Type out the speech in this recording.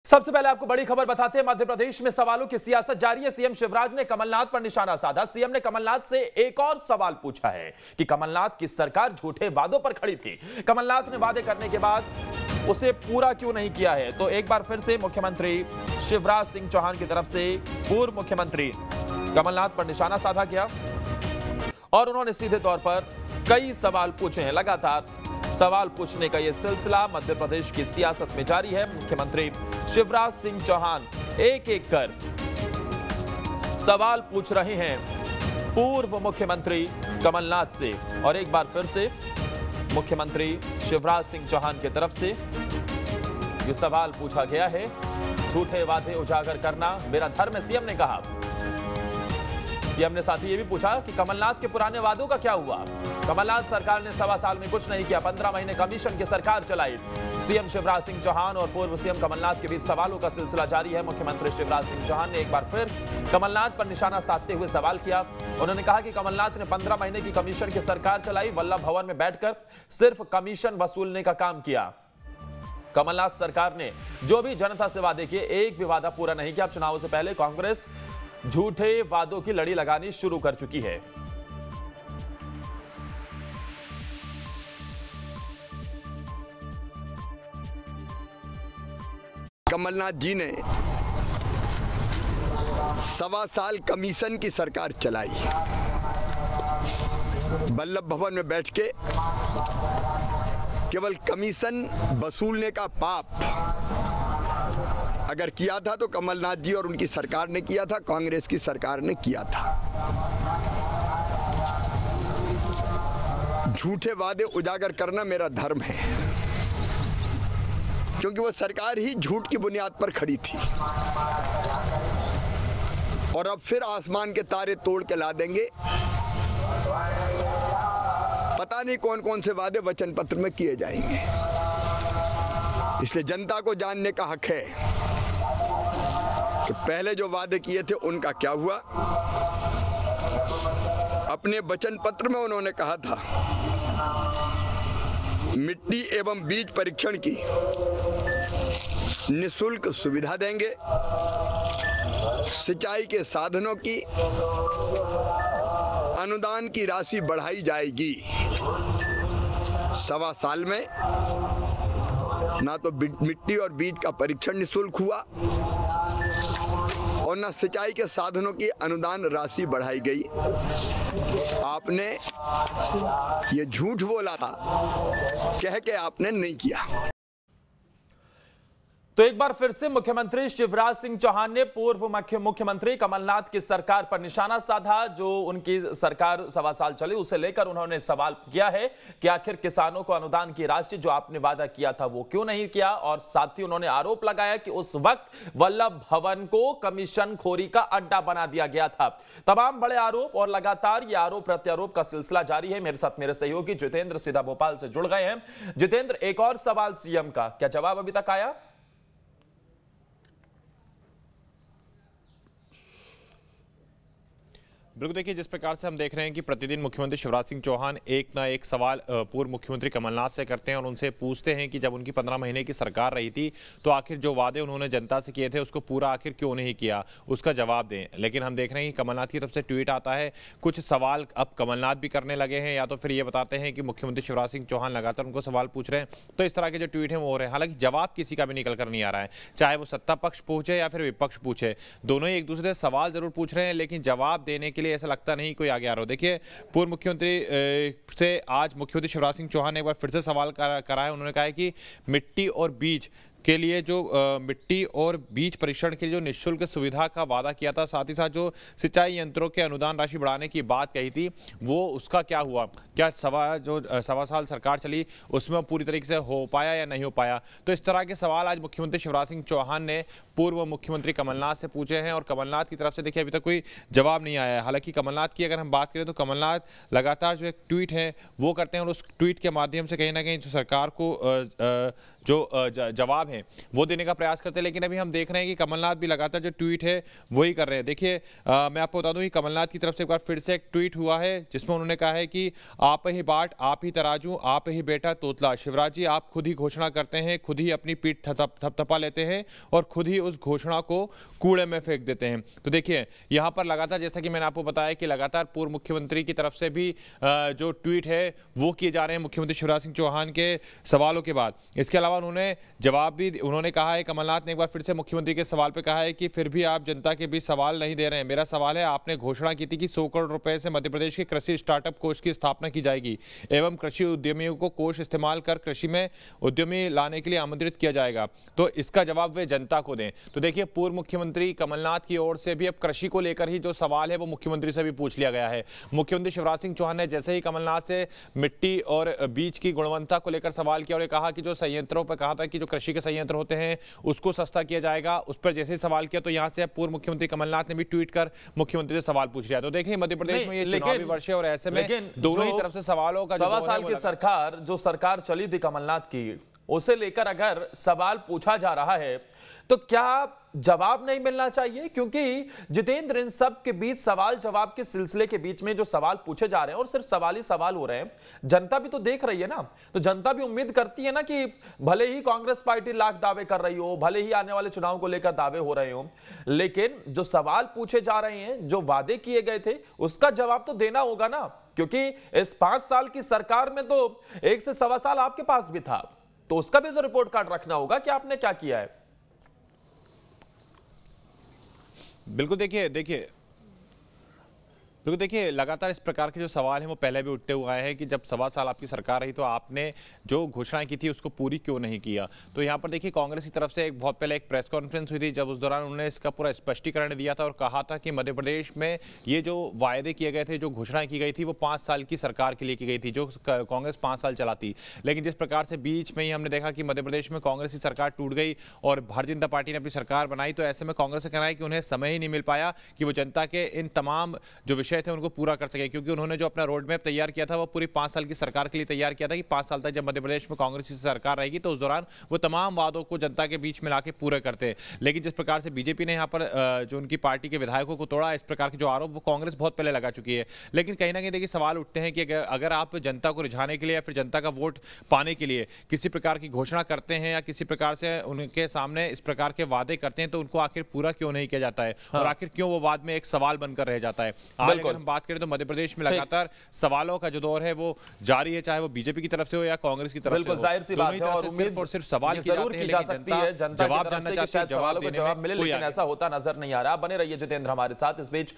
सबसे पहले आपको बड़ी खबर बताते हैं। मध्य प्रदेश में सवालों की सियासत जारी है। सीएम शिवराज ने कमलनाथ पर निशाना साधा। सीएम ने कमलनाथ से एक और सवाल पूछा है कि कमलनाथ की सरकार झूठे वादों पर खड़ी थी। कमलनाथ ने वादे करने के बाद उसे पूरा क्यों नहीं किया है। तो एक बार फिर से मुख्यमंत्री शिवराज सिंह चौहान की तरफ से पूर्व मुख्यमंत्री कमलनाथ पर निशाना साधा गया और उन्होंने सीधे तौर पर कई सवाल पूछे हैं। लगातार सवाल पूछने का यह सिलसिला मध्य प्रदेश की सियासत में जारी है। मुख्यमंत्री शिवराज सिंह चौहान एक एक कर सवाल पूछ रहे हैं पूर्व मुख्यमंत्री कमलनाथ से और एक बार फिर से मुख्यमंत्री शिवराज सिंह चौहान की तरफ से यह सवाल पूछा गया है। झूठे वादे उजागर करना मेरा धर्म है, सीएम ने कहा। सीएम ने साथ ही यह भी पूछा कि कमलनाथ के पुराने वादों का क्या हुआ। कमलनाथ सरकार ने 1.25 साल में कुछ नहीं किया, 15 महीने कमीशन की सरकार चलाई। सीएम शिवराज सिंह चौहान और पूर्व सीएम कमलनाथ के बीच सवालों का सिलसिला जारी है। मुख्यमंत्री शिवराज सिंह चौहान ने एक बार फिर कमलनाथ पर निशाना साधते हुए सवाल किया। उन्होंने कहा कि कमलनाथ ने 15 महीने की कमीशन की सरकार चलाई, वल्लभ भवन में बैठकर सिर्फ कमीशन वसूलने का काम किया। कमलनाथ सरकार ने जो भी जनता से वादे किए, एक भी वादा पूरा नहीं किया। चुनावों से पहले कांग्रेस झूठे वादों की लड़ी लगानी शुरू कर चुकी है। कमलनाथ जी ने 1.25 साल कमीशन की सरकार चलाई। वल्लभ भवन में बैठ के केवल कमीशन वसूलने का पाप अगर किया था तो कमलनाथ जी और उनकी सरकार ने किया था, कांग्रेस की सरकार ने किया था। झूठे वादे उजागर करना मेरा धर्म है, क्योंकि वह सरकार ही झूठ की बुनियाद पर खड़ी थी और अब फिर आसमान के तारे तोड़ के ला देंगे। पता नहीं कौन कौन से वादे वचन पत्र में किए जाएंगे। इसलिए जनता को जानने का हक है कि पहले जो वादे किए थे उनका क्या हुआ। अपने वचन पत्र में उन्होंने कहा था मिट्टी एवं बीज परीक्षण की निःशुल्क सुविधा देंगे, सिंचाई के साधनों की अनुदान की राशि बढ़ाई जाएगी। 1.25 साल में ना तो मिट्टी और बीज का परीक्षण निःशुल्क हुआ और ना सिंचाई के साधनों की अनुदान राशि बढ़ाई गई। आपने ये झूठ बोला था, कह के आपने नहीं किया। तो एक बार फिर से मुख्यमंत्री शिवराज सिंह चौहान ने पूर्व मुख्यमंत्री कमलनाथ की सरकार पर निशाना साधा। जो उनकी सरकार 1.25 साल चली, उसे लेकर उन्होंने सवाल किया है कि आखिर किसानों को अनुदान की राशि जो आपने वादा किया था वो क्यों नहीं किया। और साथ ही उन्होंने आरोप लगाया कि उस वक्त वल्लभ भवन को कमीशन खोरी का अड्डा बना दिया गया था। तमाम बड़े आरोप और लगातार ये आरोप प्रत्यारोप का सिलसिला जारी है। मेरे साथ मेरे सहयोगी जितेंद्र सीधा भोपाल से जुड़ गए हैं। जितेंद्र, एक और सवाल सीएम का, क्या जवाब अभी तक आया? बिल्कुल, देखिए जिस प्रकार से हम देख रहे हैं कि प्रतिदिन मुख्यमंत्री शिवराज सिंह चौहान एक ना एक सवाल पूर्व मुख्यमंत्री कमलनाथ से करते हैं और उनसे पूछते हैं कि जब उनकी 15 महीने की सरकार रही थी तो आखिर जो वादे उन्होंने जनता से किए थे उसको पूरा आखिर क्यों नहीं किया, उसका जवाब दें। लेकिन हम देख रहे हैं कि कमलनाथ की तरफ से ट्वीट आता है, कुछ सवाल अब कमलनाथ भी करने लगे हैं या तो फिर ये बताते हैं कि मुख्यमंत्री शिवराज सिंह चौहान लगातार उनको सवाल पूछ रहे हैं। तो इस तरह के जो ट्वीट हैं वो हो रहे हैं। हालांकि जवाब किसी का भी निकल कर नहीं आ रहा है, चाहे वो सत्ता पक्ष पूछे या फिर विपक्ष पूछे, दोनों ही एक दूसरे से सवाल जरूर पूछ रहे हैं लेकिन जवाब देने के लिए ऐसा लगता नहीं कोई आगे आ रहा हो। देखिए पूर्व मुख्यमंत्री से आज मुख्यमंत्री शिवराज सिंह चौहान ने एक बार फिर से सवाल करा है। उन्होंने कहा है कि मिट्टी और बीज के लिए जो मिट्टी और बीज परीक्षण के लिए जो निःशुल्क सुविधा का वादा किया था, साथ ही साथ जो सिंचाई यंत्रों के अनुदान राशि बढ़ाने की बात कही थी, वो उसका क्या हुआ। क्या 1.25 साल सरकार चली उसमें पूरी तरीके से हो पाया या नहीं हो पाया। तो इस तरह के सवाल आज मुख्यमंत्री शिवराज सिंह चौहान ने पूर्व मुख्यमंत्री कमलनाथ से पूछे हैं और कमलनाथ की तरफ से देखिए अभी तक कोई जवाब नहीं आया है। हालांकि कमलनाथ की अगर हम बात करें तो कमलनाथ लगातार जो एक ट्वीट है वो करते हैं और उस ट्वीट के माध्यम से कहीं ना कहीं जो सरकार को जो जवाब है वो देने का प्रयास करते हैं। लेकिन अभी हम देख रहे हैं कि कमलनाथ भी लगातार जो ट्वीट है वही कर रहे हैं। देखिए मैं आपको बता दूं कि कमलनाथ की तरफ से एक बार फिर से एक ट्वीट हुआ है जिसमें उन्होंने कहा है कि आप ही बाट, आप ही तराजू, आप ही बेटा तोतला। शिवराज जी आप खुद ही घोषणा करते हैं, खुद ही अपनी पीठ थपथपा लेते हैं और खुद ही उस घोषणा को कूड़े में फेंक देते हैं। तो देखिए यहां पर लगातार, जैसा कि मैंने आपको बताया कि लगातार पूर्व मुख्यमंत्री की तरफ से भी जो ट्वीट है वो किए जा रहे हैं मुख्यमंत्री शिवराज सिंह चौहान के सवालों के बाद। इसके अलावा उन्होंने जवाब भी उन्होंने कहा है, कमलनाथ ने एक बार फिर से मुख्यमंत्री के सवाल पर कहा है कि फिर भी आप जनता के बीच सवाल नहीं दे रहे हैं। मेरा सवाल है, आपने घोषणा की थी कि 100 करोड़ रुपए से मध्य प्रदेश के कृषि स्टार्टअप कोष की स्थापना की जाएगी एवं कृषि उद्यमियों को कोष इस्तेमाल कर कृषि में उद्यमी लाने के लिए आमंत्रित किया जाएगा। तो इसका जवाब वे जनता को दें। तो देखिए पूर्व मुख्यमंत्री कमलनाथ की ओर से भी अब कृषि को लेकर ही जो सवाल है वो मुख्यमंत्री से भी पूछ लिया गया है। मुख्यमंत्री शिवराज सिंह चौहान ने जैसे ही कमलनाथ से मिट्टी और बीज की गुणवत्ता को लेकर सवाल किया और कहा कि जो संयंत्रों पर कहा था कि जो कृषि के संयंत्र होते हैं उसको सस्ता किया जाएगा, उस पर जैसे ही सवाल किया तो यहां से पूर्व मुख्यमंत्री कमलनाथ ने भी ट्वीट कर मुख्यमंत्री से सवाल पूछ लिया। तो देखिए मध्य प्रदेश में ये चुनावी वर्ष है और ऐसे में दोनों ही तरफ से सवालों का 1.25 साल की सरकार चली थी कमलनाथ की, उसे लेकर अगर सवाल पूछा जा रहा है तो क्या जवाब नहीं मिलना चाहिए? क्योंकि जितेंद्र इन सब के बीच सवाल जवाब के सिलसिले के बीच में जो सवाल पूछे जा रहे हैं और सिर्फ सवाल ही सवाल हो रहे हैं, जनता भी तो देख रही है ना। तो जनता भी उम्मीद करती है ना कि भले ही कांग्रेस पार्टी लाख दावे कर रही हो, भले ही आने वाले चुनाव को लेकर दावे हो रहे हो, लेकिन जो सवाल पूछे जा रहे हैं, जो वादे किए गए थे, उसका जवाब तो देना होगा ना। क्योंकि इस 5 साल की सरकार में तो 1 से 1.25 साल आपके पास भी था, तो उसका भी तो रिपोर्ट कार्ड रखना होगा कि आपने क्या किया है। बिल्कुल देखिए लगातार इस प्रकार के जो सवाल हैं वो पहले भी उठते हुए आए हैं कि जब 1.25 साल आपकी सरकार रही तो आपने जो घोषणाएं की थी उसको पूरी क्यों नहीं किया। तो यहाँ पर देखिए कांग्रेस की तरफ से बहुत पहले एक प्रेस कॉन्फ्रेंस हुई थी, जब उस दौरान उन्होंने इसका पूरा स्पष्टीकरण दिया था और कहा था कि मध्य प्रदेश में ये जो वायदे किए गए थे, जो घोषणाएं की गई थी वो 5 साल की सरकार के लिए की गई थी, जो कांग्रेस 5 साल चलाती। लेकिन जिस प्रकार से बीच में ही हमने देखा कि मध्य प्रदेश में कांग्रेस की सरकार टूट गई और भारतीय जनता पार्टी ने अपनी सरकार बनाई, तो ऐसे में कांग्रेस का कहना है कि उन्हें समय ही नहीं मिल पाया कि वो जनता के इन तमाम जो विषय थे उनको पूरा कर सके। क्योंकि उन्होंने जो अपना रोड मैप तैयार किया था वो पूरी 5 साल की सरकार के लिए तैयार किया था कि 5 साल तक जब मध्य प्रदेश में कांग्रेस की सरकार रहेगी तो उस दौरान वो तमाम वादों को जनता के बीच में लाके पूरे करते हैं। लेकिन जिस प्रकार से बीजेपी ने यहाँ पर जो उनकी पार्टी के विधायकों को तोड़ा, इस प्रकार के जो आरोप वो कांग्रेस बहुत पहले लगा चुकी है। लेकिन कहीं ना कहीं देखिए सवाल उठते हैं कि अगर आप जनता को रिझाने के लिए या फिर जनता का वोट पाने के लिए किसी प्रकार की घोषणा करते हैं या किसी प्रकार से उनके सामने इस प्रकार के वादे करते हैं तो उनको आखिर पूरा क्यों नहीं किया जाता है और आखिर क्यों वो बाद में एक सवाल बनकर रह जाता है। आज अगर हम बात करें तो मध्य प्रदेश में लगातार सवालों का जो दौर है वो जारी है, चाहे वो बीजेपी की तरफ से हो या कांग्रेस की तरफ से हो। जाहिर सी बात है और सिर्फ और सिर्फ सवाल जरूर की जा सकती है, जनता जवाब जानना चाहती है, जवाब मिले, लेकिन ऐसा होता नजर नहीं आ रहा। बने रहिए जितेंद्र हमारे साथ। इस बीच